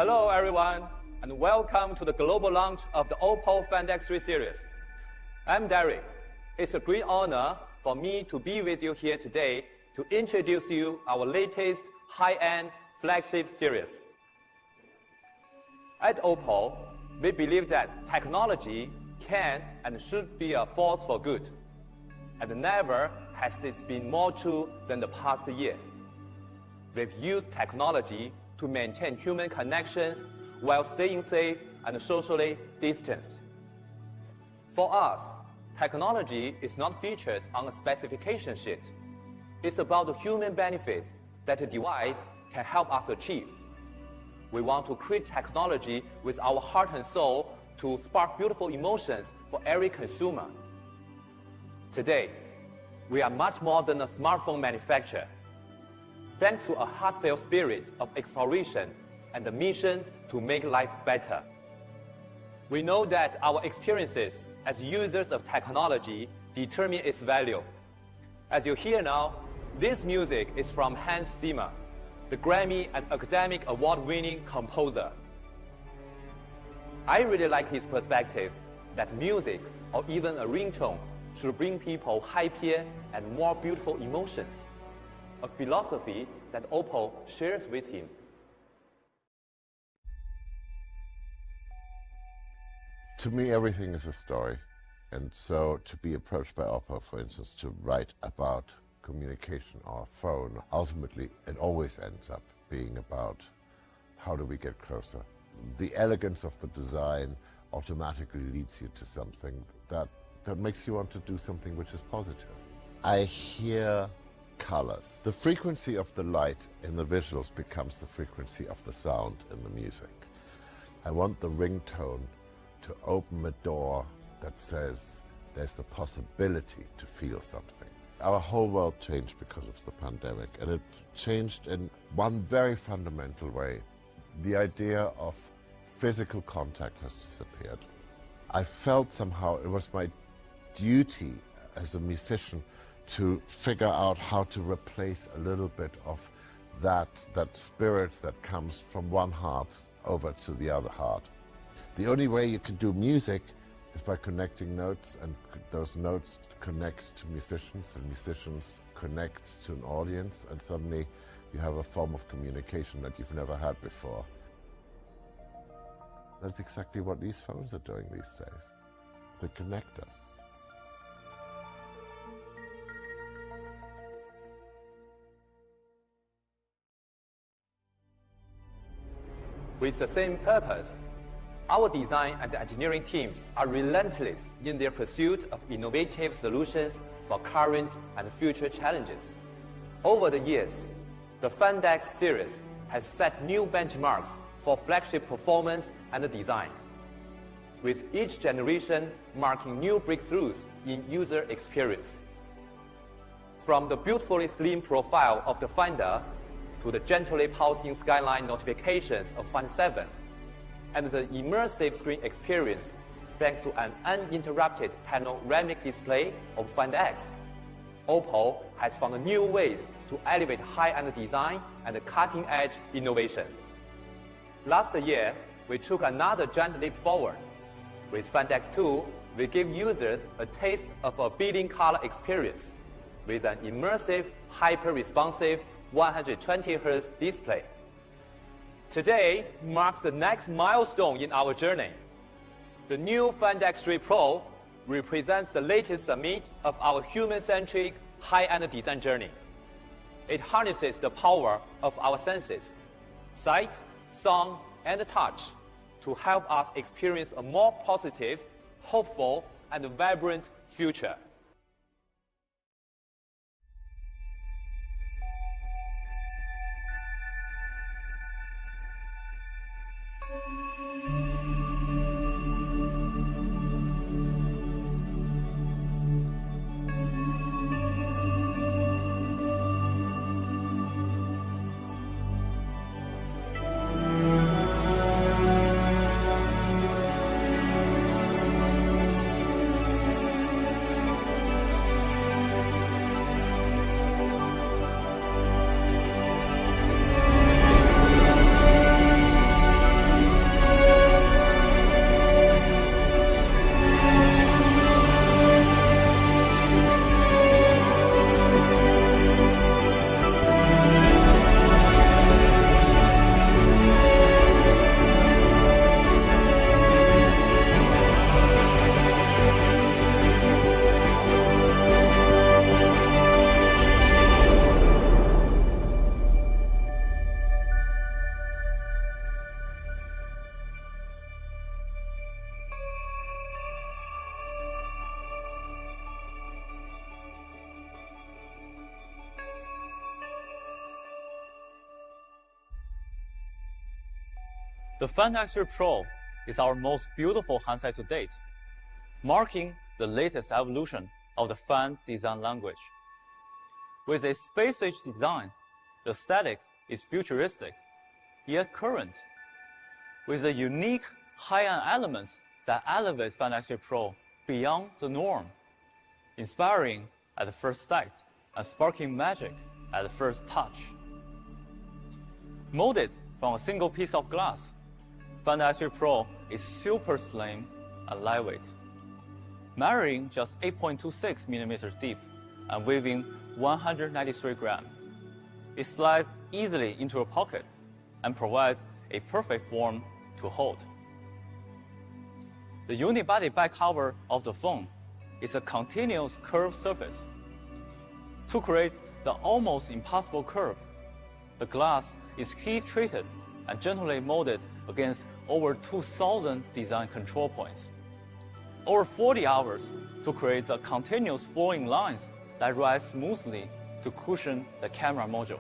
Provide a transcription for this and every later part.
Hello everyone, and welcome to the global launch of the Oppo Find X3 series. I'm Derek. It's a great honor for me to be with you here today to introduce you our latest high-end flagship series. At Oppo, we believe that technology can and should be a force for good, and never has this been more true than the past year. We've used technology to maintain human connections while staying safe and socially distanced. For us, technology is not features on a specification sheet. It's about the human benefits that a device can help us achieve. We want to create technology with our heart and soul to spark beautiful emotions for every consumer. Today, we are much more than a smartphone manufacturer. Thanks to a heartfelt spirit of exploration and the mission to make life better. We know that our experiences as users of technology determine its value. As you hear now, this music is from Hans Zimmer, the Grammy and Academic Award-winning composer. I really like his perspective that music, or even a ringtone, should bring people happier and more beautiful emotions, a philosophy that Oppo shares with him. To me, everything is a story. And so to be approached by Oppo, for instance, to write about communication or phone, ultimately it always ends up being about how do we get closer. The elegance of the design automatically leads you to something that makes you want to do something which is positive. I hear colors. The frequency of the light in the visuals becomes the frequency of the sound in the music. I want the ringtone to open a door that says there's the possibility to feel something. Our whole world changed because of the pandemic, and it changed in one very fundamental way. The idea of physical contact has disappeared. I felt somehow it was my duty as a musician to figure out how to replace a little bit of that spirit that comes from one heart over to the other heart. The only way you can do music is by connecting notes, and those notes connect to musicians, and musicians connect to an audience, and suddenly you have a form of communication that you've never had before. That's exactly what these phones are doing these days. They connect us. With the same purpose, our design and engineering teams are relentless in their pursuit of innovative solutions for current and future challenges. Over the years, the Find X series has set new benchmarks for flagship performance and design, with each generation marking new breakthroughs in user experience. From the beautifully slim profile of the Finder to the gently pulsing skyline notifications of Find 7, and the immersive screen experience thanks to an uninterrupted panoramic display of Find X, Oppo has found new ways to elevate high-end design and cutting-edge innovation. Last year, we took another giant leap forward. With Find X2, we give users a taste of a billion color experience with an immersive, hyper-responsive 120 Hz display. Today marks the next milestone in our journey. The new Find X3 Pro represents the latest summit of our human-centric, high-end design journey. It harnesses the power of our senses, sight, sound, and touch, to help us experience a more positive, hopeful, and vibrant future. The Find X3 Pro is our most beautiful handset to date, marking the latest evolution of the fan design language. With a space-age design, the aesthetic is futuristic, yet current, with the unique high-end elements that elevate Find X3 Pro beyond the norm, inspiring at the first sight and sparking magic at the first touch. Molded from a single piece of glass, Find X3 Pro is super slim and lightweight, measuring just 8.26 millimeters deep and weighing 193 grams. It slides easily into a pocket and provides a perfect form to hold. The unibody back cover of the phone is a continuous curved surface. To create the almost impossible curve, the glass is heat-treated and gently molded against over 2,000 design control points. Over 40 hours to create the continuous flowing lines that rise smoothly to cushion the camera module.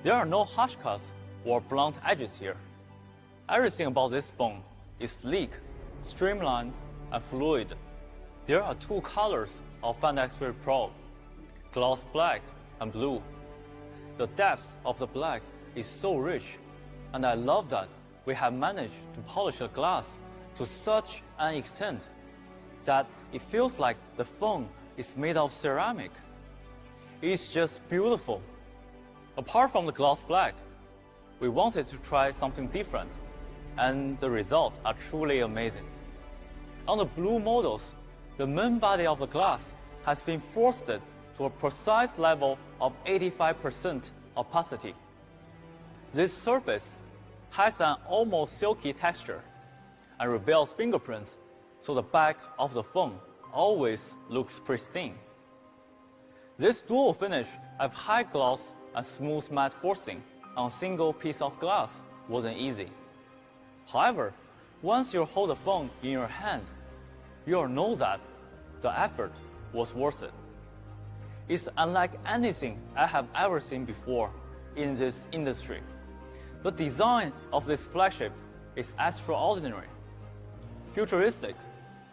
There are no harsh cuts or blunt edges here. Everything about this phone is sleek, streamlined, and fluid. There are two colors of Find X3 Pro, gloss black and blue. The depth of the black is so rich, and I love that we have managed to polish the glass to such an extent that it feels like the phone is made of ceramic. It's just beautiful. Apart from the gloss black, we wanted to try something different, and the results are truly amazing. On the blue models, the main body of the glass has been frosted to a precise level of 85% opacity. This surface has an almost silky texture and rebels fingerprints, so the back of the phone always looks pristine. This dual finish of high gloss and smooth matte forcing on a single piece of glass wasn't easy. However, once you hold the phone in your hand, you'll know that the effort was worth it. It's unlike anything I have ever seen before in this industry. The design of this flagship is extraordinary, futuristic,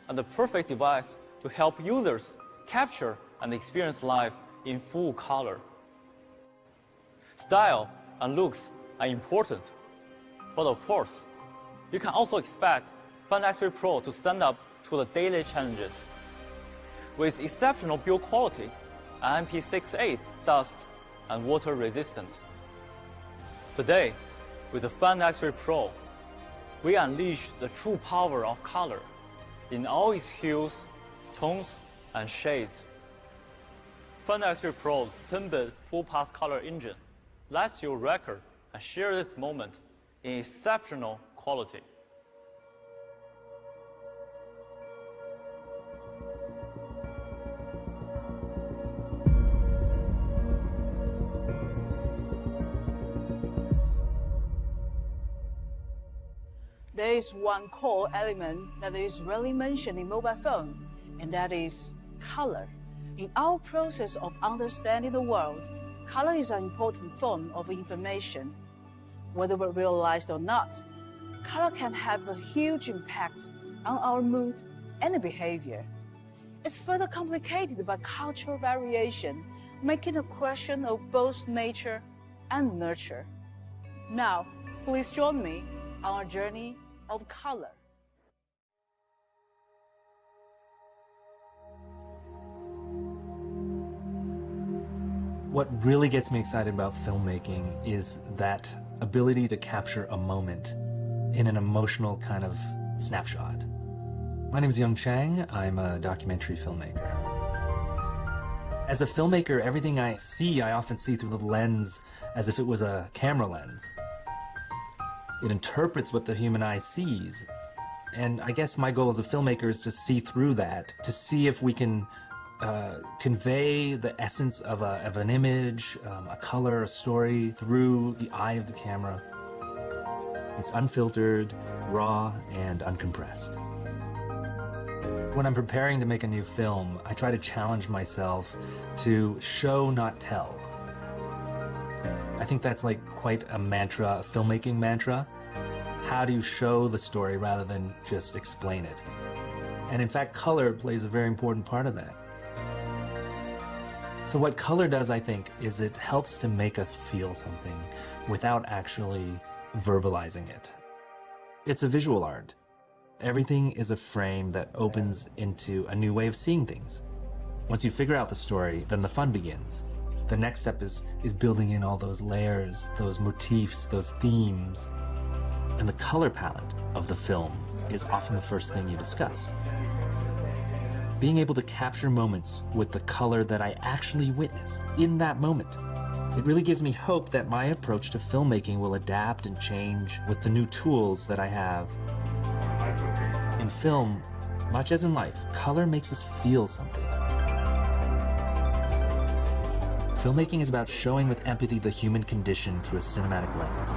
and the perfect device to help users capture and experience life in full color. Style and looks are important, but of course, you can also expect Find X3 Pro to stand up to the daily challenges. With exceptional build quality, and IP68 dust and water resistant. Today, with the Find X3 Pro, we unleash the true power of color in all its hues, tones, and shades. Find X3 Pro's 10-bit full-path color engine lets you record and share this moment in exceptional quality. There is one core element that is rarely mentioned in mobile phone, and that is color. In our process of understanding the world, color is an important form of information. Whether we realize it or not, color can have a huge impact on our mood and behavior. It's further complicated by cultural variation, making a question of both nature and nurture. Now, please join me on our journey of color. What really gets me excited about filmmaking is that ability to capture a moment in an emotional kind of snapshot. My name is Young Chang. I'm a documentary filmmaker. As a filmmaker, everything I see, I often see through the lens as if it was a camera lens. It interprets what the human eye sees. And I guess my goal as a filmmaker is to see through that, to see if we can convey the essence of an image, a color, a story, through the eye of the camera. It's unfiltered, raw, and uncompressed. When I'm preparing to make a new film, I try to challenge myself to show, not tell. I think that's like quite a mantra, a filmmaking mantra. how do you show the story rather than just explain it? And in fact, color plays a very important part of that. So what color does, I think, is it helps to make us feel something without actually verbalizing it. It's a visual art. Everything is a frame that opens into a new way of seeing things. Once you figure out the story, then the fun begins. The next step is building in all those layers, those motifs, those themes. And the color palette of the film is often the first thing you discuss. Being able to capture moments with the color that I actually witness in that moment. It really gives me hope that my approach to filmmaking will adapt and change with the new tools that I have. In film, much as in life, color makes us feel something. Filmmaking is about showing with empathy the human condition through a cinematic lens.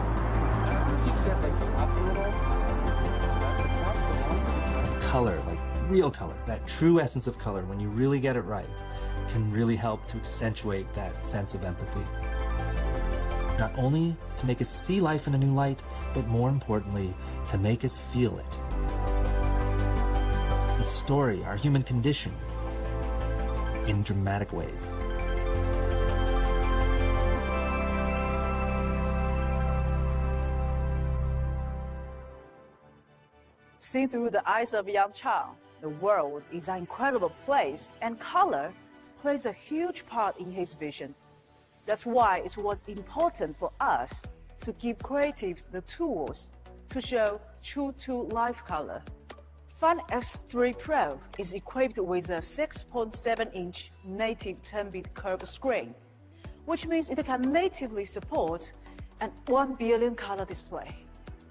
And color, like real color, that true essence of color, when you really get it right, can really help to accentuate that sense of empathy. Not only to make us see life in a new light, but more importantly, to make us feel it. The story, our human condition, in dramatic ways. Seen through the eyes of a young child, the world is an incredible place, and color plays a huge part in his vision. That's why it was important for us to give creatives the tools to show true-to-life color. Fun X3 Pro is equipped with a 6.7-inch native 10-bit curved screen, which means it can natively support an 1 billion color display.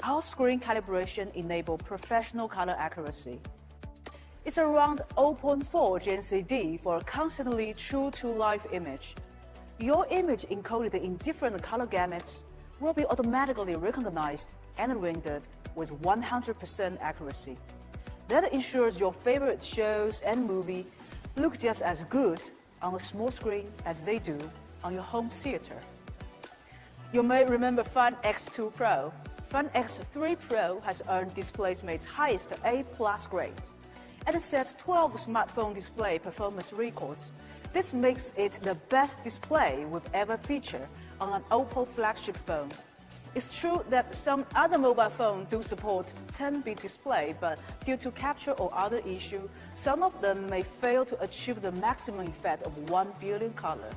Our screen calibration enables professional color accuracy. It's around 0.4 GNCD for a constantly true-to-life image. Your image encoded in different color gamuts will be automatically recognized and rendered with 100% accuracy. That ensures your favorite shows and movies look just as good on a small screen as they do on your home theater. You may remember Fun X2 Pro. Fun X3 Pro has earned DisplayMate's highest A+ grade and sets 12 smartphone display performance records. This makes it the best display we've ever featured on an Oppo flagship phone. It's true that some other mobile phones do support 10-bit display, but due to capture or other issue, some of them may fail to achieve the maximum effect of 1 billion color.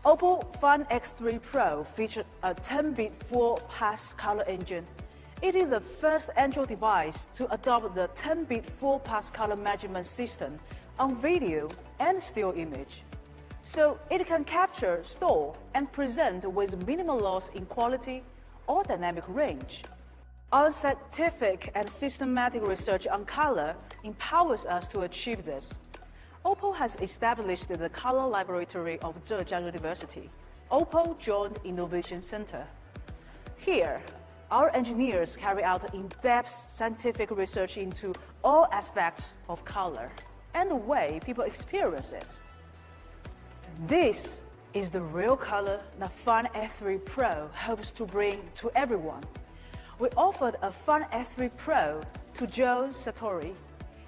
Oppo Fun X3 Pro features a 10-bit full-pass color engine. It is the first Android device to adopt the 10-bit full-pass color measurement system on video and still image. So it can capture, store, and present with minimal loss in quality or dynamic range. Our scientific and systematic research on color empowers us to achieve this. Oppo has established the Color Laboratory of Zhejiang University, Oppo Joint Innovation Center. Here, our engineers carry out in-depth scientific research into all aspects of color and the way people experience it. This is the real color that Fun X3 Pro hopes to bring to everyone. We offered a Fun X3 Pro to Joe Sartori.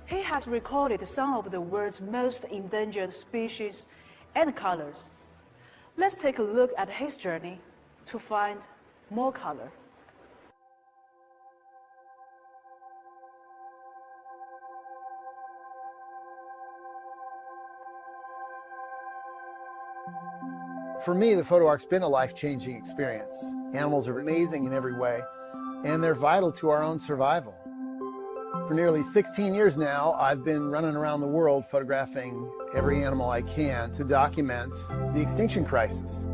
He has recorded some of the world's most endangered species and colors. Let's take a look at his journey to find more color. For me, the photo arc's been a life-changing experience. Animals are amazing in every way, and they're vital to our own survival. For nearly 16 years now, I've been running around the world photographing every animal I can to document the extinction crisis.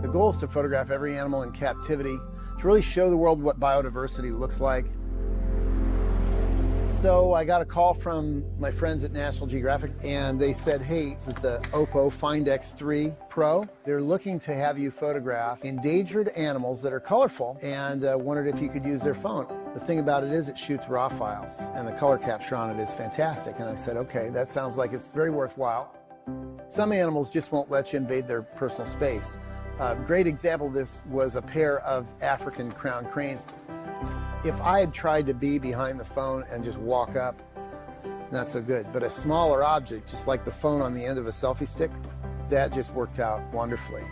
The goal is to photograph every animal in captivity, to really show the world what biodiversity looks like. So I got a call from my friends at National Geographic, and they said, hey, this is the Oppo Find X3 Pro. They're looking to have you photograph endangered animals that are colorful, and wondered if you could use their phone. The thing about it is it shoots RAW files, and the color capture on it is fantastic. And I said, okay, that sounds like it's very worthwhile. Some animals just won't let you invade their personal space. A great example of this was a pair of African crowned cranes. If I had tried to be behind the phone and just walk up, not so good. But a smaller object, just like the phone on the end of a selfie stick, that just worked out wonderfully.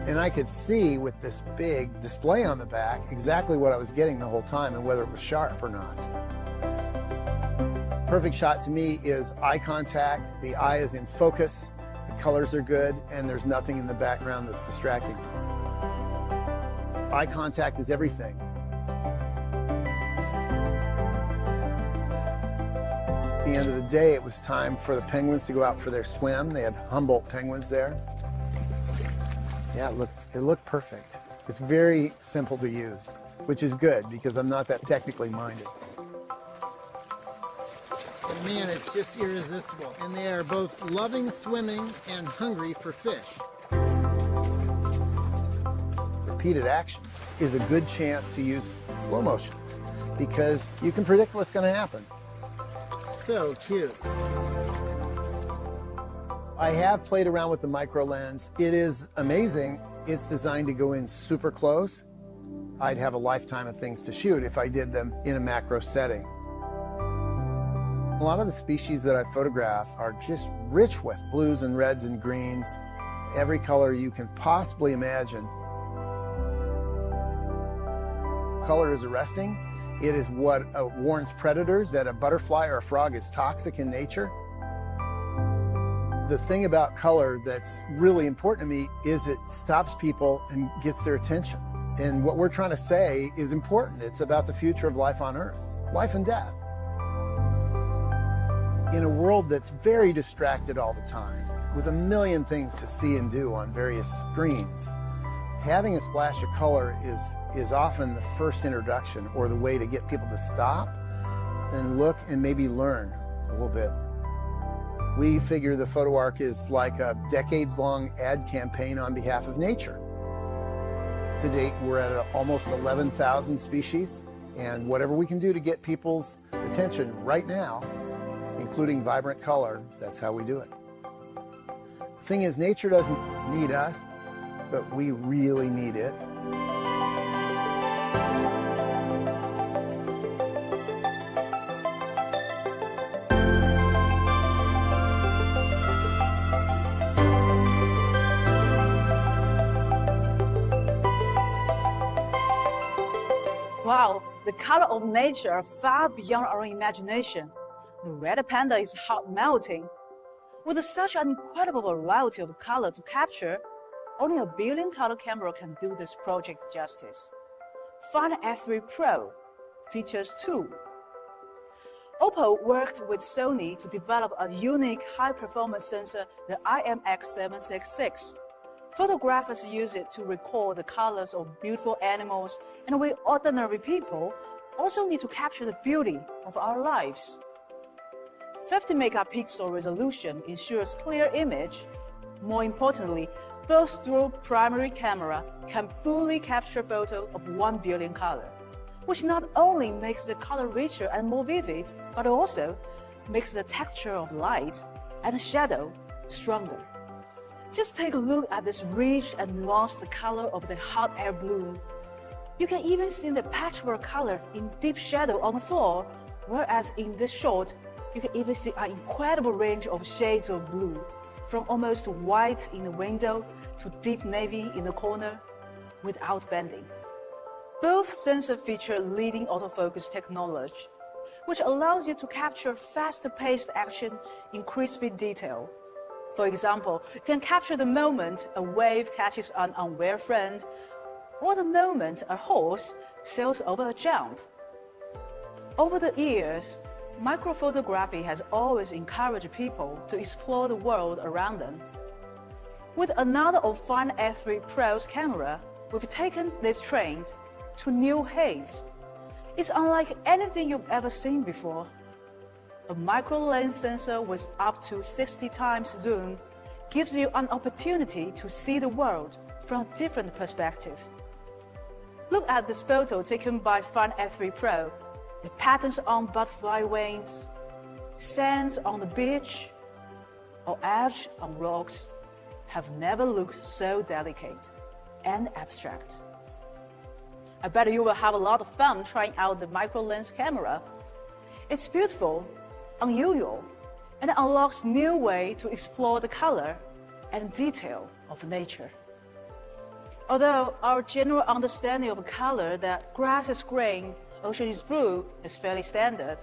And I could see with this big display on the back exactly what I was getting the whole time and whether it was sharp or not. Perfect shot to me is eye contact. The eye is in focus, the colors are good, and there's nothing in the background that's distracting. Eye contact is everything. At the end of the day, it was time for the penguins to go out for their swim. They had Humboldt penguins there. Yeah, it looked perfect. It's very simple to use, which is good because I'm not that technically minded. And man, it's just irresistible. And they are both loving swimming and hungry for fish. Repeated action is a good chance to use slow motion because you can predict what's going to happen. So cute. I have played around with the micro lens. It is amazing. It's designed to go in super close. I'd have a lifetime of things to shoot if I did them in a macro setting. A lot of the species that I photograph are just rich with blues and reds and greens, every color you can possibly imagine. Color is arresting. It is what warns predators that a butterfly or a frog is toxic in nature. The thing about color that's really important to me is it stops people and gets their attention. And what we're trying to say is important. It's about the future of life on Earth, life and death. In a world that's very distracted all the time, with a million things to see and do on various screens, having a splash of color is often the first introduction or the way to get people to stop and look and maybe learn a little bit. We figure the photo arc is like a decades-long ad campaign on behalf of nature. To date, we're at almost 11,000 species, and whatever we can do to get people's attention right now, including vibrant color, that's how we do it. The thing is, nature doesn't need us, but we really need it. Wow, the color of nature are far beyond our imagination. The red panda is hot melting. With such an incredible variety of color to capture, only a billion-color camera can do this project justice. Find F3 Pro features 2. Oppo worked with Sony to develop a unique high-performance sensor, the IMX766. Photographers use it to record the colors of beautiful animals, and we ordinary people also need to capture the beauty of our lives. 50-megapixel resolution ensures clear image. More importantly, both through primary camera can fully capture photo of 1 billion color, which not only makes the color richer and more vivid, but also makes the texture of light and shadow stronger. Just take a look at this rich and nuanced color of the hot air blue. You can even see the patchwork color in deep shadow on the floor, whereas in this shot, you can even see an incredible range of shades of blue, from almost white in the window to deep navy in the corner, without bending. Both sensors feature leading autofocus technology, which allows you to capture faster-paced action in crispy detail. For example, you can capture the moment a wave catches an unaware friend, or the moment a horse sails over a jump. Over the years, microphotography has always encouraged people to explore the world around them. With another of Find F3 Pro's camera, we've taken this trend to new heights. It's unlike anything you've ever seen before. A micro lens sensor with up to 60 times zoom gives you an opportunity to see the world from a different perspective. Look at this photo taken by Find F3 Pro. The patterns on butterfly wings, sands on the beach, or edge on rocks have never looked so delicate and abstract. I bet you will have a lot of fun trying out the micro lens camera. It's beautiful, unusual, and it unlocks new way to explore the color and detail of nature. Although our general understanding of color that grass is green, ocean is blue is fairly standard,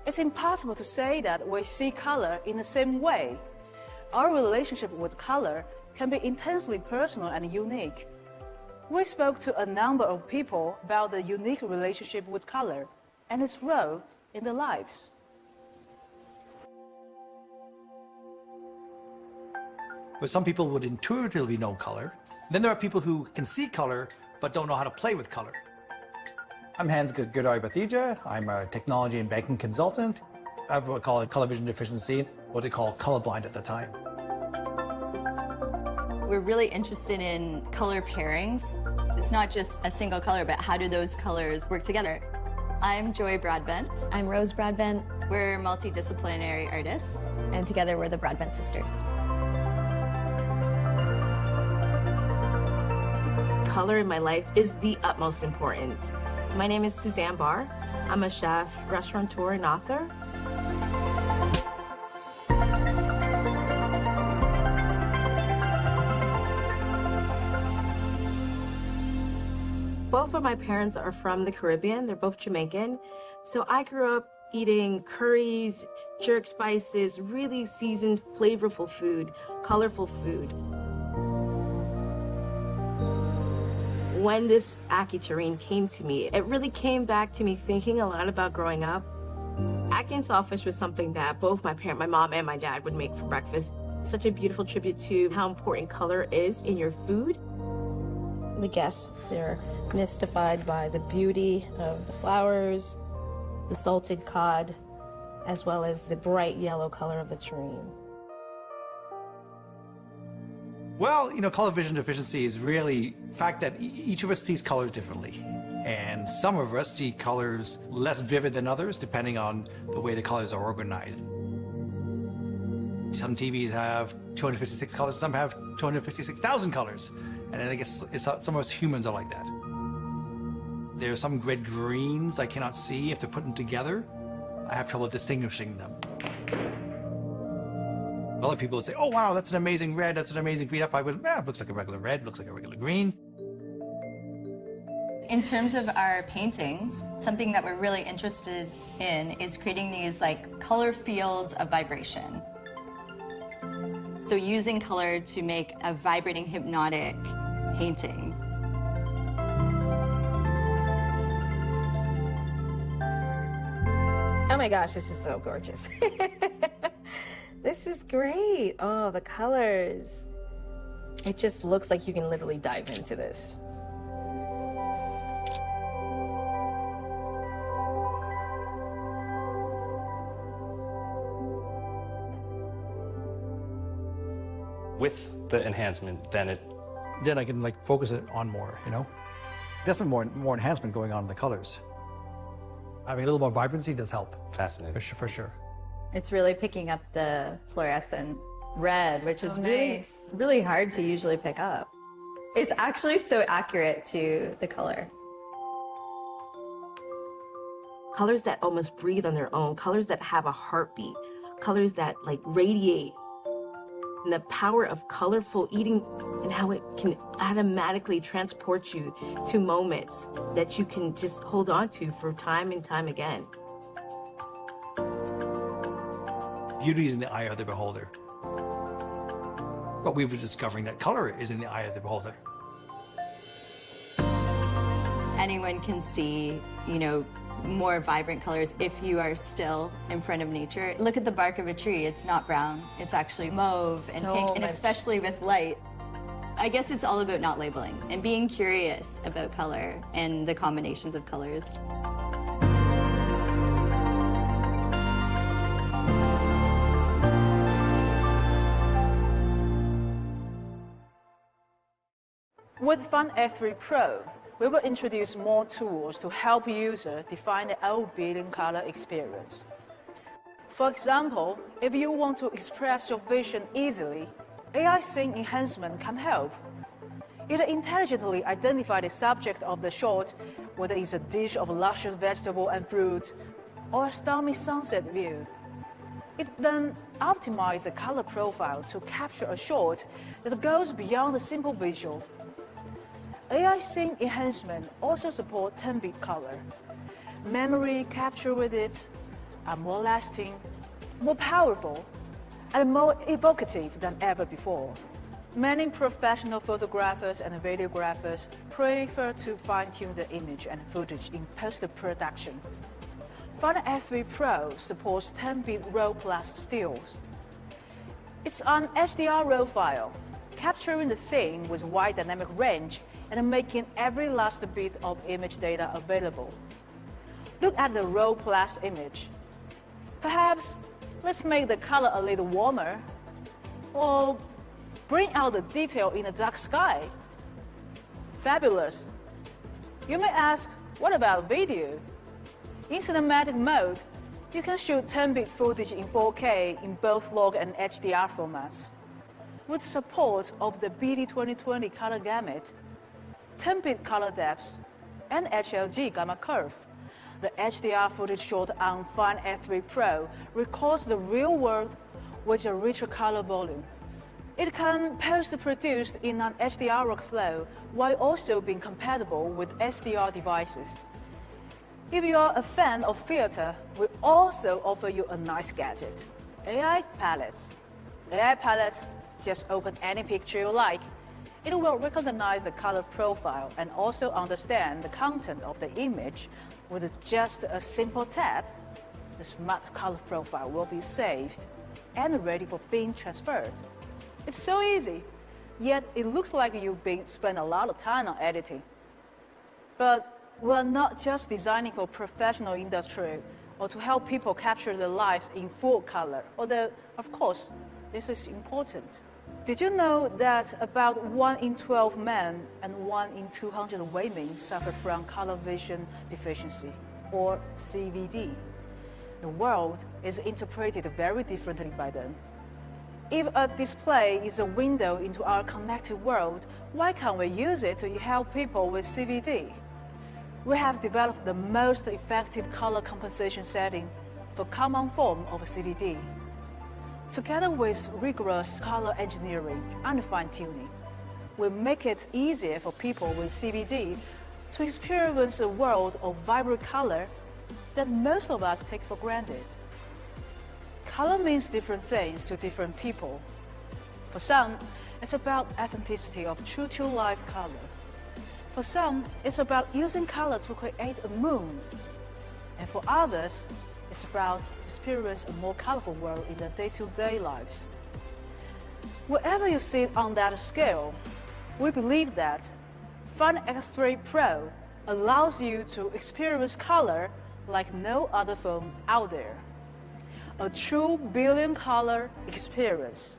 it's impossible to say that we see color in the same way. Our relationship with color can be intensely personal and unique. We spoke to a number of people about the unique relationship with color and its role in their lives. But some people would intuitively know color. Then there are people who can see color but don't know how to play with color. I'm Hans Goodari-Bathija. I'm a technology and banking consultant. I have what we call color vision deficiency, what they call colorblind at the time. We're really interested in color pairings. It's not just a single color, but how do those colors work together? I'm Joy Broadbent. I'm Rose Broadbent. We're multidisciplinary artists. And together we're the Broadbent sisters. Color in my life is the utmost importance. My name is Suzanne Barr. I'm a chef, restaurateur, and author. Both of my parents are from the Caribbean. They're both Jamaican. So I grew up eating curries, jerk spices, really seasoned, flavorful food, colorful food. When this Accutane came to me, it really came back to me thinking a lot about growing up. Ackee and saltfish was something that both my mom and my dad would make for breakfast. Such a beautiful tribute to how important color is in your food. The guests, they're mystified by the beauty of the flowers, the salted cod, as well as the bright yellow color of the tureen. Well, you know, color vision deficiency is really the fact that each of us sees colors differently. And some of us see colors less vivid than others, depending on the way the colors are organized. Some TVs have 256 colors, some have 256,000 colors. And I think some of us humans are like that. There are some red greens I cannot see if they're put together. I have trouble distinguishing them. Other people would say, oh wow, that's an amazing red, that's an amazing green. I would, it looks like a regular red, looks like a regular green. In terms of our paintings, something that we're really interested in is creating these like color fields of vibration. So using color to make a vibrating, hypnotic painting. Oh my gosh, this is so gorgeous. This is great. Oh, the colors. It just looks like you can literally dive into this. With the enhancement, then I can like focus it on more, you know? Definitely more enhancement going on in the colors. Having a little more vibrancy does help. Fascinating. For sure. It's really picking up the fluorescent red, which is really hard to usually pick up. It's actually so accurate to the color. Colors that almost breathe on their own, colors that have a heartbeat, colors that like radiate. And the power of colorful eating and how it can automatically transport you to moments that you can just hold on to for time and time again. Beauty is in the eye of the beholder. But we've been discovering that color is in the eye of the beholder. Anyone can see, you know, more vibrant colors if you are still in front of nature. Look at the bark of a tree. It's not brown. It's actually mauve and pink, and especially with light. I guess it's all about not labeling and being curious about color and the combinations of colors. With Fun F3 Pro, we will introduce more tools to help users define their own building color experience. For example, if you want to express your vision easily, AI scene enhancement can help. It intelligently identified the subject of the shot, whether it's a dish of luscious vegetable and fruit or a stormy sunset view. It then optimized the color profile to capture a shot that goes beyond the simple visual. AI scene enhancement also supports 10-bit color. Memory capture with it are more lasting, more powerful, and more evocative than ever before. Many professional photographers and videographers prefer to fine-tune the image and footage in post-production. Final F3 Pro supports 10-bit RAW plus stills. It's an HDR RAW file, capturing the scene with wide dynamic range and making every last bit of image data available. Look at the RAW plus image. Perhaps let's make the color a little warmer, or bring out the detail in the dark sky. Fabulous. You may ask, what about video? In cinematic mode, you can shoot 10-bit footage in 4K in both log and HDR formats. With support of the BD2020 color gamut, 10-bit color depth, and HLG gamma curve, the HDR footage shot on Final F3 Pro records the real world with a richer color volume. It can post-produce in an HDR workflow while also being compatible with SDR devices. If you are a fan of theater, we also offer you a nice gadget, AI palettes. AI palettes just open any picture you like. It will recognize the color profile and also understand the content of the image. With just a simple tap, the smart color profile will be saved and ready for being transferred. It's so easy, yet it looks like you've spent a lot of time on editing. But we're not just designing for professional industry or to help people capture their lives in full color, although, of course, this is important. Did you know that about 1 in 12 men and 1 in 200 women suffer from color vision deficiency, or CVD? The world is interpreted very differently by them. If a display is a window into our connected world, why can't we use it to help people with CVD? We have developed the most effective color compensation setting for common form of CVD. Together with rigorous color engineering and fine-tuning, we make it easier for people with CVD to experience a world of vibrant color that most of us take for granted. Color means different things to different people. For some, it's about authenticity of true-to-life color. For some, it's about using color to create a mood. And for others, it's about experience a more colorful world in their day-to-day lives. Wherever you sit on that scale, we believe that Final F3 Pro allows you to experience color like no other phone out there. A true billion color experience.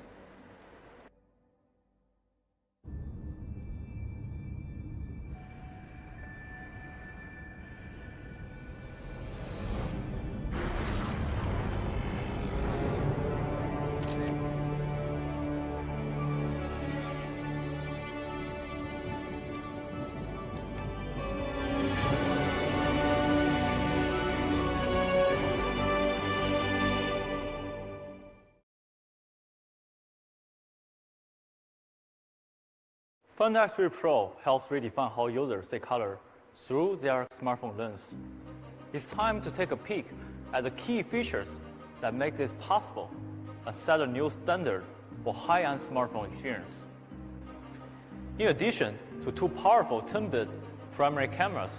Final F3 Pro helps redefine how users see color through their smartphone lens. It's time to take a peek at the key features that make this possible and set a new standard for high-end smartphone experience. In addition to 2 powerful 10-bit primary cameras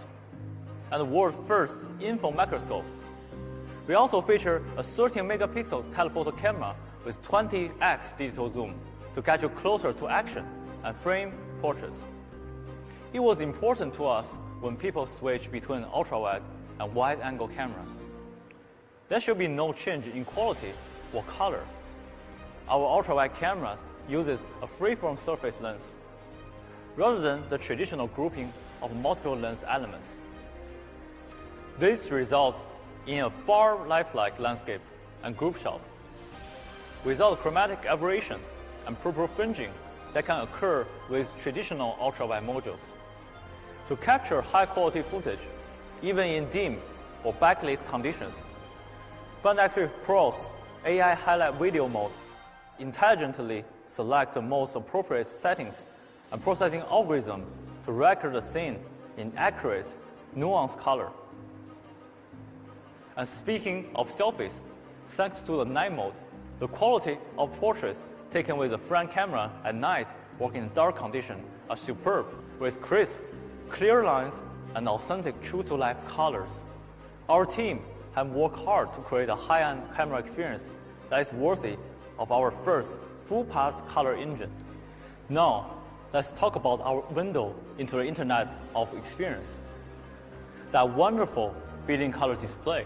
and the world's first infrared microscope, we also feature a 13-megapixel telephoto camera with 20x digital zoom to get you closer to action and frame portraits. It was important to us when people switch between ultra-wide and wide-angle cameras. There should be no change in quality or color. Our ultra-wide cameras uses a free-form surface lens, rather than the traditional grouping of multiple lens elements. This results in a far lifelike landscape and group shots, without chromatic aberration and purple fringing that can occur with traditional ultrawide modules. To capture high-quality footage, even in dim or backlit conditions, Find X3 Pro's AI highlight video mode intelligently selects the most appropriate settings and processing algorithm to record the scene in accurate, nuanced color. And speaking of selfies, thanks to the night mode, the quality of portraits taken with the front camera at night working in dark conditions are superb, with crisp, clear lines and authentic true-to-life colors. Our team have worked hard to create a high-end camera experience that is worthy of our first full-pass color engine. Now, let's talk about our window into the Internet of Experience. That wonderful built-in color display.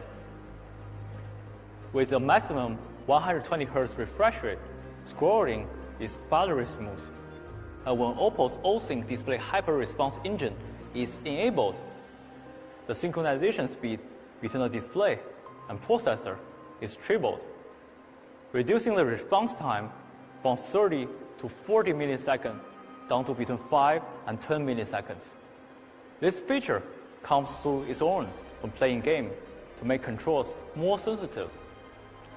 With a maximum 120 Hz refresh rate, scrolling is buttery smooth. And when Oppo's OSync display hyper-response engine is enabled, the synchronization speed between the display and processor is tripled, reducing the response time from 30 to 40 milliseconds down to between 5 and 10 milliseconds. This feature comes through its own when playing game to make controls more sensitive,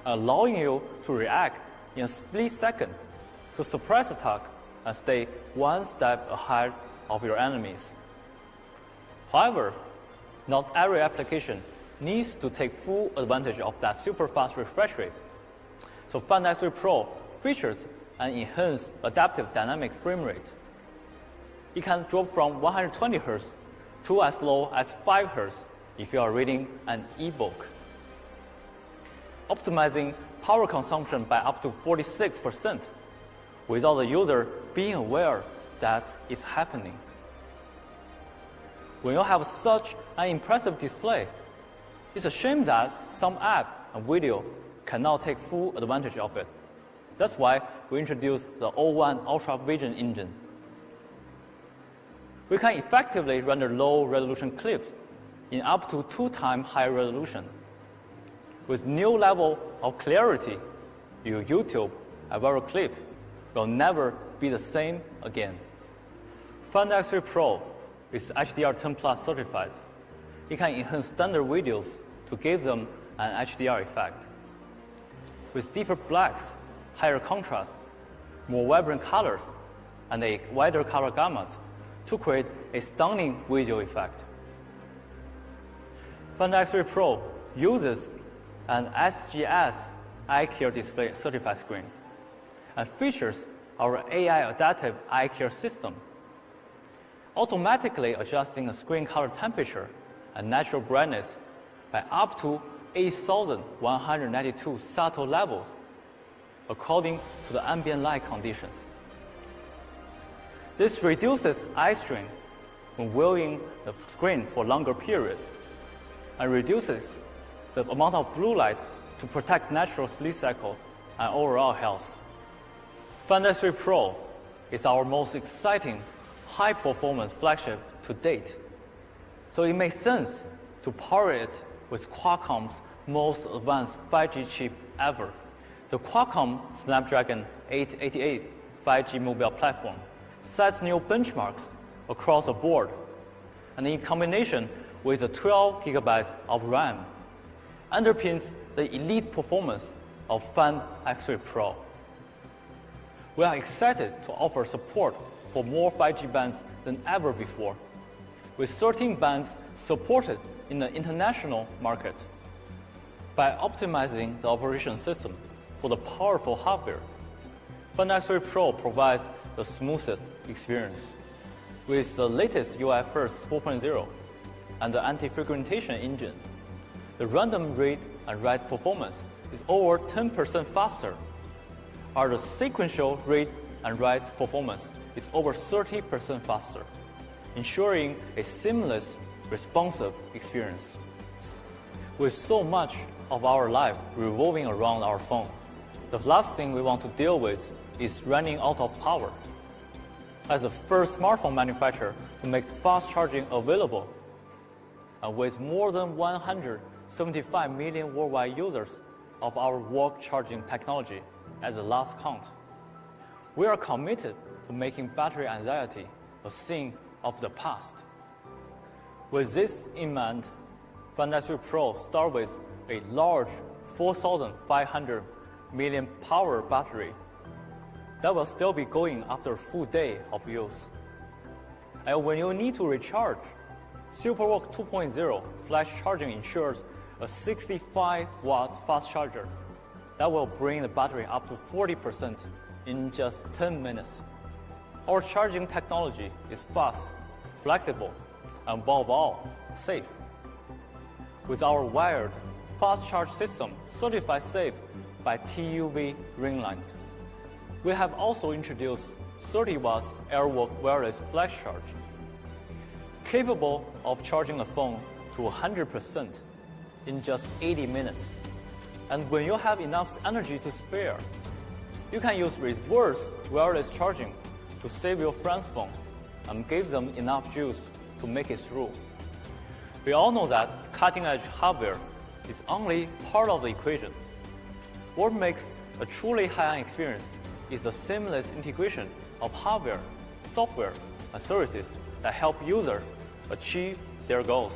allowing you to react in a split second to suppress attack and stay one step ahead of your enemies. However, not every application needs to take full advantage of that super fast refresh rate. So Find X3 Pro features an enhanced adaptive dynamic frame rate. It can drop from 120 Hz to as low as 5 Hz if you are reading an ebook, optimizing power consumption by up to 46% without the user being aware that it's happening. When you have such an impressive display, it's a shame that some app and video cannot take full advantage of it. That's why we introduced the O1 Ultra Vision engine. We can effectively render low-resolution clips in up to 2 times higher resolution. With new level of clarity, your YouTube and viral clip will never be the same again. Find X3 Pro is HDR10+ certified. It can enhance standard videos to give them an HDR effect. With deeper blacks, higher contrast, more vibrant colors, and a wider color gamut to create a stunning visual effect. Find X3 Pro uses an SGS Eye Care display certified screen and features our AI adaptive eye care system, automatically adjusting the screen color temperature and natural brightness by up to 8,192 subtle levels according to the ambient light conditions. This reduces eye strain when viewing the screen for longer periods and reduces the amount of blue light to protect natural sleep cycles and overall health. Find X3 Pro is our most exciting high-performance flagship to date, so it makes sense to power it with Qualcomm's most advanced 5G chip ever. The Qualcomm Snapdragon 888 5G mobile platform sets new benchmarks across the board, and in combination with the 12 GB of RAM, underpins the elite performance of Find X3 Pro. We are excited to offer support for more 5G bands than ever before, with 13 bands supported in the international market. By optimizing the operation system for the powerful hardware, Find X3 Pro provides the smoothest experience. With the latest UFS 4.0 and the anti-fragmentation engine, the random read and write performance is over 10% faster, while the sequential read and write performance is over 30% faster, ensuring a seamless, responsive experience. With so much of our life revolving around our phone, the last thing we want to deal with is running out of power. As the first smartphone manufacturer to make fast charging available, and with more than 175 million worldwide users of our work charging technology at the last count, we are committed to making battery anxiety a thing of the past. With this in mind, Find X3 Pro starts with a large 4,500 milliamp power battery that will still be going after a full day of use. And when you need to recharge, SuperWalk 2.0 flash charging ensures a 65-watt fast charger that will bring the battery up to 40% in just 10 minutes. Our charging technology is fast, flexible, and above all, safe. With our wired fast charge system certified safe by TÜV Rheinland, we have also introduced 30 watts AirWalk wireless flash charge, capable of charging a phone to 100% in just 80 minutes. And when you have enough energy to spare, you can use reverse wireless charging to save your friend's phone and give them enough juice to make it through. We all know that cutting-edge hardware is only part of the equation. What makes a truly high-end experience is the seamless integration of hardware, software, and services that help users achieve their goals.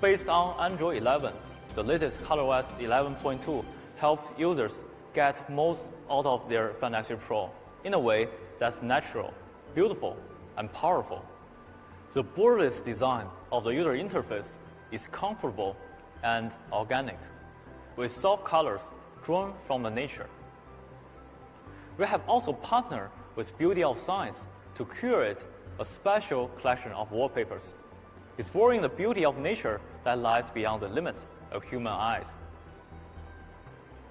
Based on Android 11, the latest ColorOS 11.2 helps users get most out of their Find X3 Pro in a way that's natural, beautiful, and powerful. The borderless design of the user interface is comfortable and organic, with soft colors drawn from the nature. We have also partnered with Beauty of Science to curate a special collection of wallpapers, exploring the beauty of nature that lies beyond the limits of human eyes.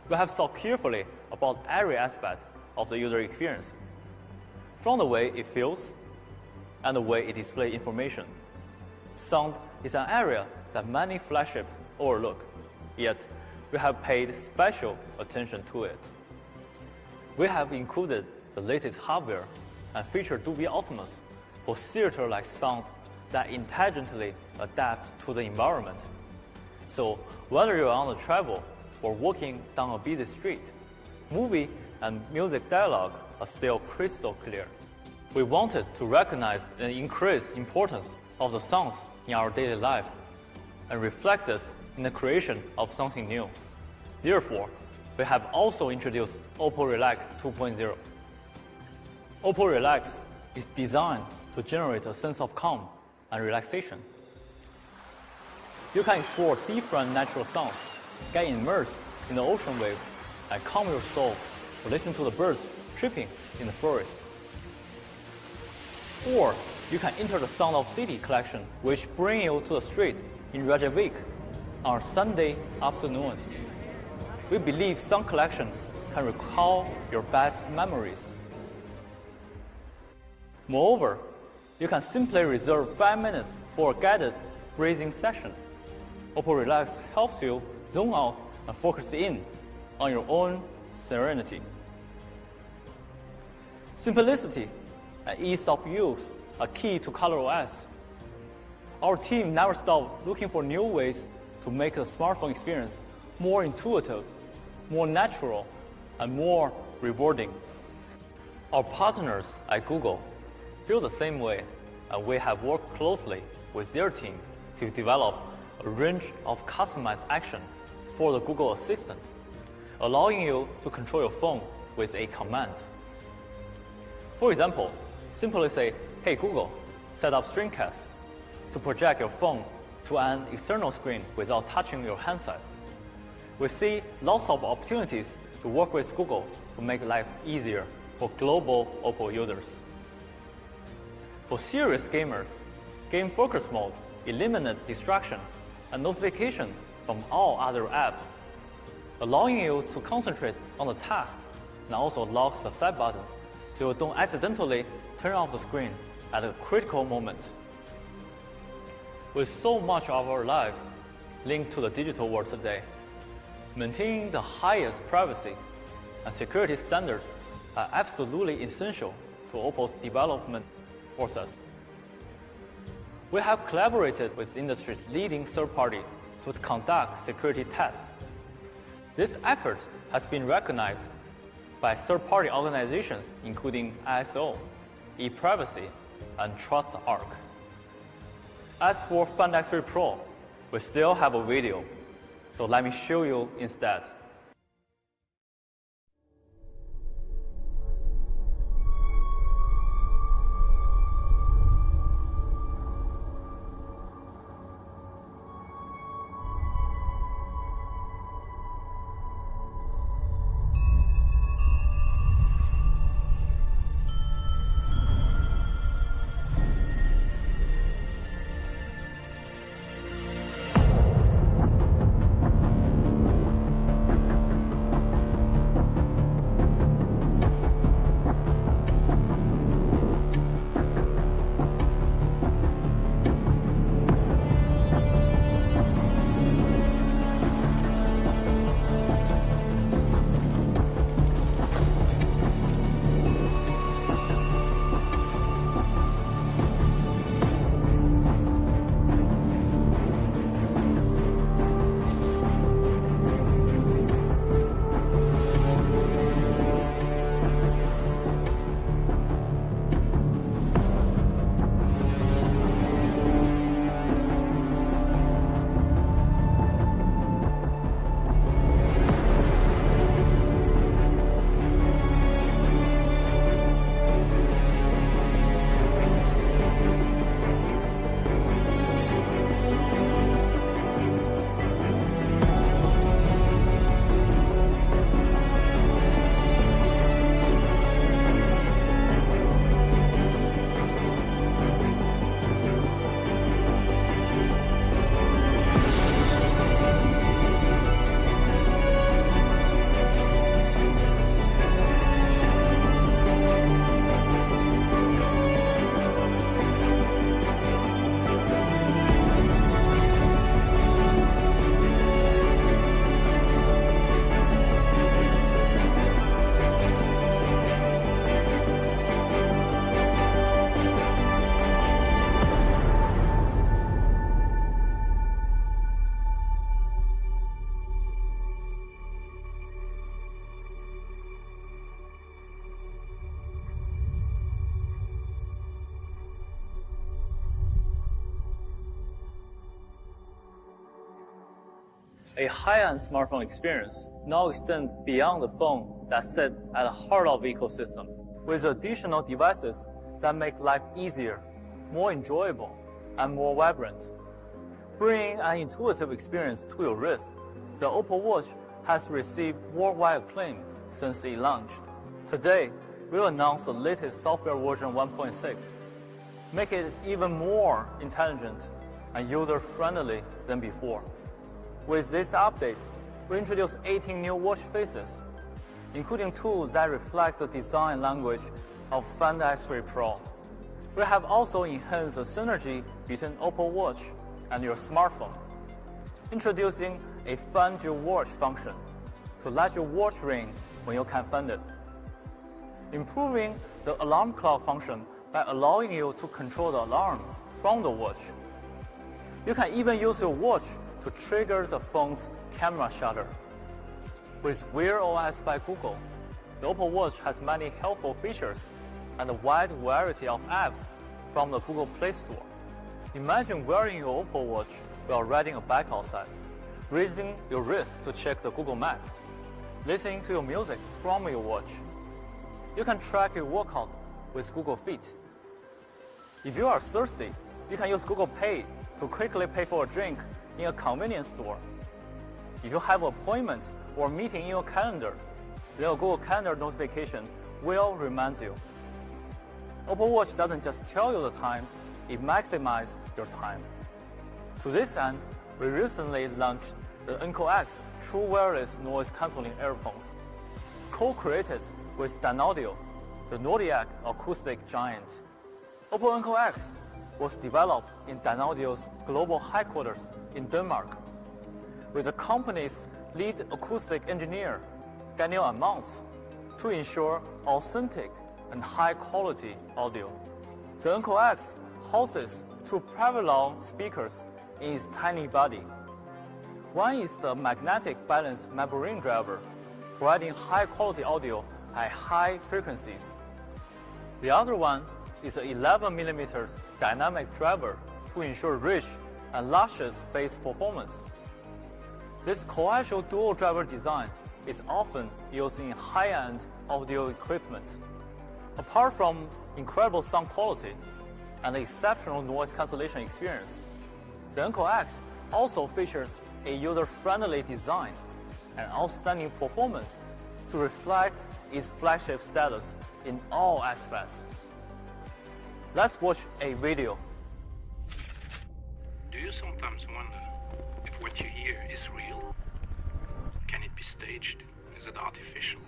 We have thought carefully about every aspect of the user experience, from the way it feels and the way it displays information. Sound is an area that many flagships overlook, yet we have paid special attention to it. We have included the latest hardware and featured Dolby Atmos for theater-like sound that intelligently adapts to the environment. So whether you're on the travel or walking down a busy street, movie and music dialogue are still crystal clear. We wanted to recognize and increase importance of the sounds in our daily life and reflect this in the creation of something new. Therefore, we have also introduced Oppo Relax 2.0. Oppo Relax is designed to generate a sense of calm and relaxation. You can explore different natural sounds, get immersed in the ocean wave, and calm your soul or listen to the birds chirping in the forest. Or you can enter the Sound of City collection, which brings you to the street in Reykjavik on a Sunday afternoon. We believe sound collection can recall your best memories. Moreover, you can simply reserve 5 minutes for a guided breathing session. Oppo Relax helps you zoom out and focus in on your own serenity. Simplicity and ease of use are key to ColorOS. Our team never stopped looking for new ways to make the smartphone experience more intuitive, more natural, and more rewarding. Our partners at Google feel the same way, and we have worked closely with their team to develop a range of customized action for the Google Assistant, allowing you to control your phone with a command. For example, simply say, "Hey Google, set up screencast," to project your phone to an external screen without touching your handset. We see lots of opportunities to work with Google to make life easier for global Oppo users. For serious gamers, Game Focus Mode eliminates distraction and notification from all other apps, allowing you to concentrate on the task, and also locks the set button so you don't accidentally turn off the screen at a critical moment. With so much of our life linked to the digital world today, maintaining the highest privacy and security standards are absolutely essential to Oppo's development process. We have collaborated with the industry's leading third party to conduct security tests. This effort has been recognized by third-party organizations including ISO, ePrivacy, and TrustArc. As for Find X3 Pro, we still have a video, so let me show you instead. A high-end smartphone experience now extends beyond the phone that sits at the heart of the ecosystem, with additional devices that make life easier, more enjoyable, and more vibrant. Bringing an intuitive experience to your wrist, the Oppo Watch has received worldwide acclaim since it launched. Today, we'll announce the latest software version 1.6, make it even more intelligent and user-friendly than before. With this update, we introduce 18 new watch faces, including tools that reflect the design language of Find X3 Pro. We have also enhanced the synergy between Oppo Watch and your smartphone, introducing a Find Your Watch function to let your watch ring when you can't find it, improving the alarm clock function by allowing you to control the alarm from the watch. You can even use your watch to trigger the phone's camera shutter. With Wear OS by Google, the Oppo Watch has many helpful features and a wide variety of apps from the Google Play Store. Imagine wearing your Oppo Watch while riding a bike outside, raising your wrist to check the Google Map, listening to your music from your watch. You can track your workout with Google Fit. If you are thirsty, you can use Google Pay to quickly pay for a drink in a convenience store. If you have an appointment or meeting in your calendar, then a Google Calendar notification will remind you. Oppo Watch doesn't just tell you the time, it maximizes your time. To this end, we recently launched the Incoax True Wireless Noise Cancelling Earphones, co-created with Dynaudio, the Nordic acoustic giant. Oppo Incoax was developed in Dynaudio's global headquarters in Denmark, with the company's lead acoustic engineer, Daniel Amounts, to ensure authentic and high-quality audio. The Incoax houses two parallel speakers in its tiny body. One is the magnetic balance membrane driver, providing high-quality audio at high frequencies. The other one is an 11mm dynamic driver to ensure rich and luscious bass performance. This coaxial dual driver design is often used in high-end audio equipment. Apart from incredible sound quality and exceptional noise cancellation experience, the Incoax also features a user-friendly design and outstanding performance to reflect its flagship status in all aspects. Let's watch a video. Do you sometimes wonder if what you hear is real? Can it be staged? Is it artificial?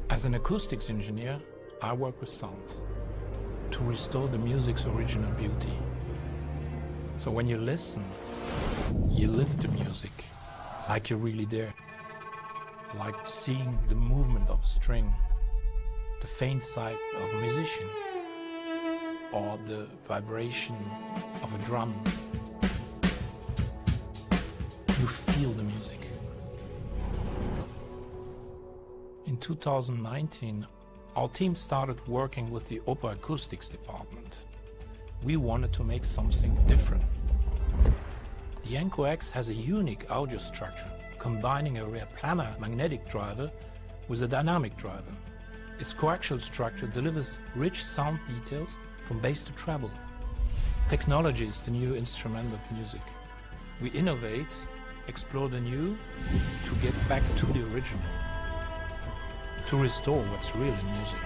As an acoustics engineer, I work with sound to restore the music's original beauty. So when you listen, you live the music like you're really there, like seeing the movement of a string, the faint sigh of a musician, or the vibration of a drum. You feel the music. In 2019, our team started working with the Oppo Acoustics department. We wanted to make something different. The Incoax has a unique audio structure, combining a rare planar magnetic driver with a dynamic driver. Its coaxial structure delivers rich sound details from bass to treble. Technology is the new instrument of music. We innovate, explore the new, to get back to the original, to restore what's real in music.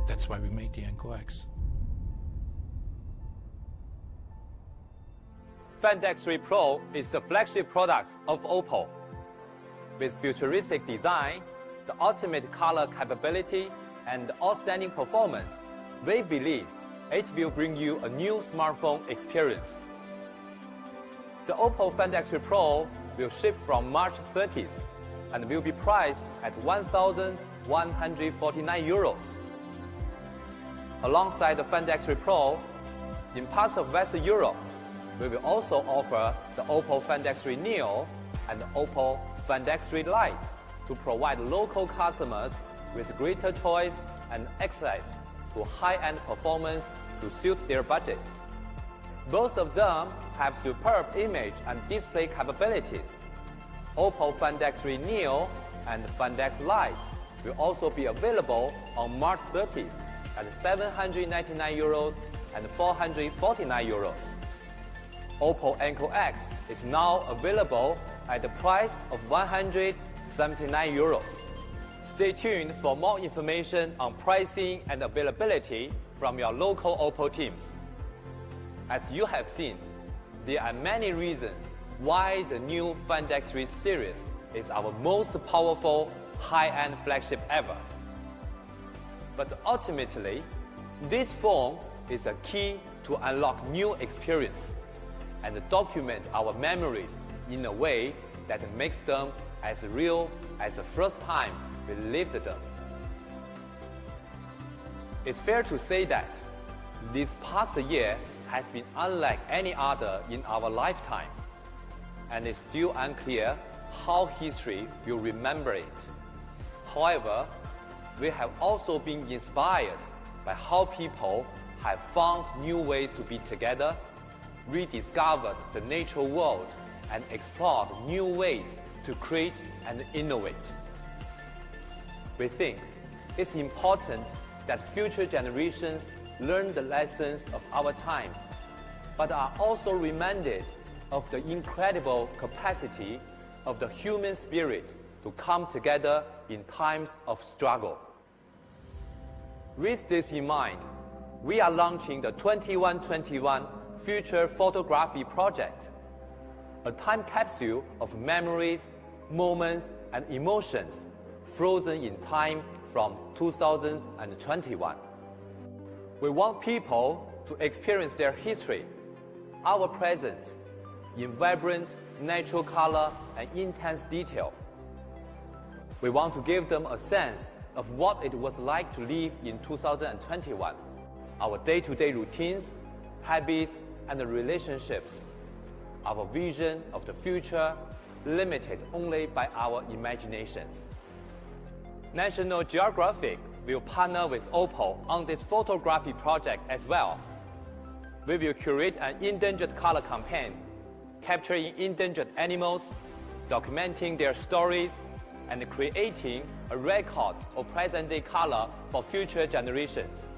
That's why we made the Incoax. Find X3 Pro is the flagship product of Oppo. With futuristic design, the ultimate color capability, and outstanding performance, we believe it will bring you a new smartphone experience. The Oppo Find X3 Pro will ship from March 30th and will be priced at €1,149. Alongside the Find X3 Pro, in parts of Western Europe, we will also offer the Oppo Find X3 Neo and the Oppo Find X3 Lite to provide local customers with greater choice and access to high-end performance to suit their budget. Both of them have superb image and display capabilities. Oppo Find X3 Neo and Find X Lite will also be available on March 30th at €799 and €449. Oppo Incoax is now available at the price of €179. Stay tuned for more information on pricing and availability from your local Oppo teams. As you have seen, there are many reasons why the new Find X3 series is our most powerful high-end flagship ever. But ultimately, this phone is a key to unlock new experience and document our memories in a way that makes them as real as the first time we lived them. It's fair to say that this past year has been unlike any other in our lifetime, and it's still unclear how history will remember it. However, we have also been inspired by how people have found new ways to be together, rediscovered the natural world, and explored new ways to create and innovate. We think it's important that future generations learn the lessons of our time, but are also reminded of the incredible capacity of the human spirit to come together in times of struggle. With this in mind, we are launching the 2121 Future Photography Project, a time capsule of memories, moments, and emotions frozen in time from 2021. We want people to experience their history, our present, in vibrant, natural color and intense detail. We want to give them a sense of what it was like to live in 2021, our day-to-day routines, habits, and relationships, our vision of the future limited only by our imaginations. National Geographic will partner with Oppo on this photography project as well. We will curate an endangered color campaign, capturing endangered animals, documenting their stories, and creating a record of present-day color for future generations.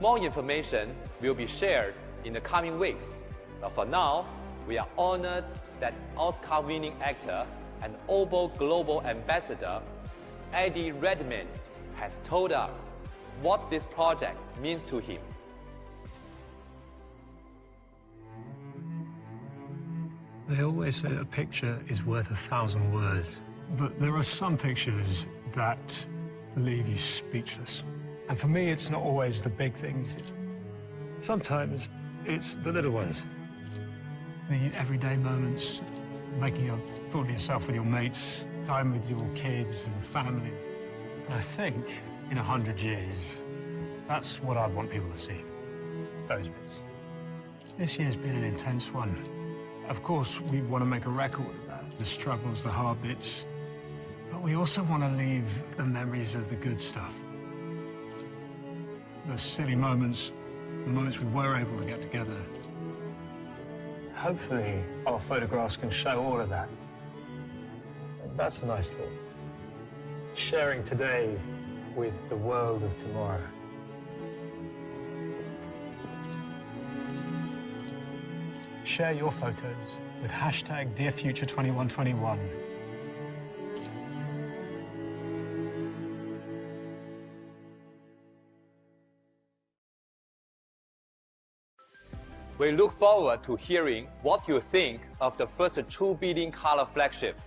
More information will be shared in the coming weeks. But for now, we are honored that Oscar-winning actor and Oppo Global Ambassador Eddie Redmayne has told us what this project means to him. They always say a picture is worth 1,000 words, but there are some pictures that leave you speechless. And for me, it's not always the big things. Sometimes it's the little ones. The everyday moments, making a fool of yourself with your mates, time with your kids and family. And I think in 100 years, that's what I want people to see, those bits. This year's been an intense one. Of course, we want to make a record of that, the struggles, the hard bits, but we also want to leave the memories of the good stuff. The silly moments, the moments we were able to get together. Hopefully, our photographs can show all of that. That's a nice thought. Sharing today with the world of tomorrow. Share your photos with hashtag DearFuture2121. We look forward to hearing what you think of the first 2 billion color flagship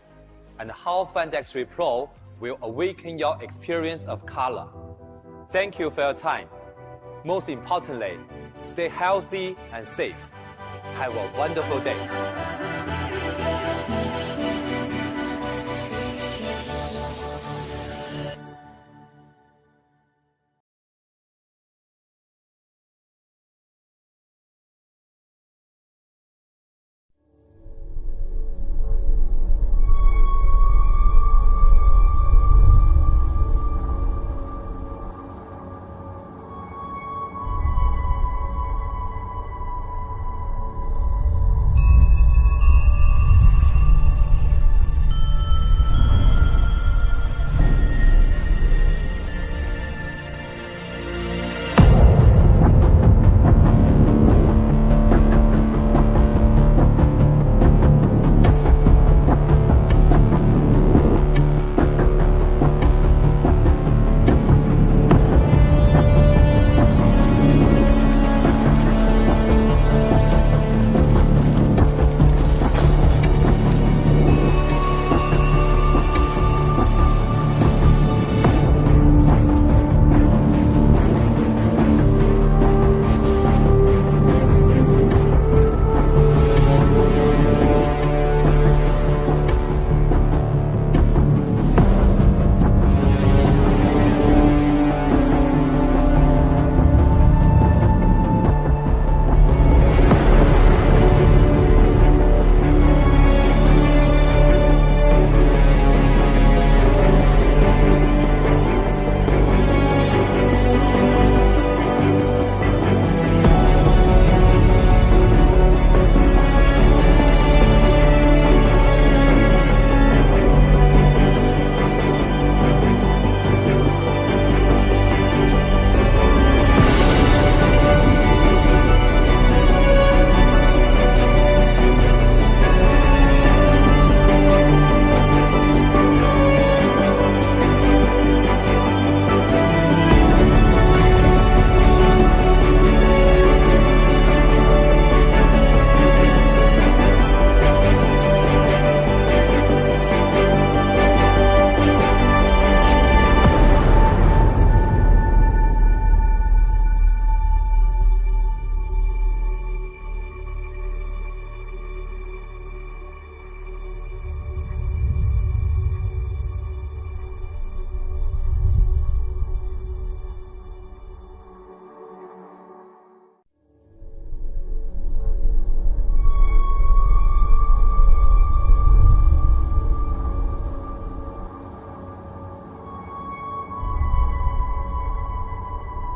and how Find X3 Pro will awaken your experience of color. Thank you for your time. Most importantly, stay healthy and safe. Have a wonderful day.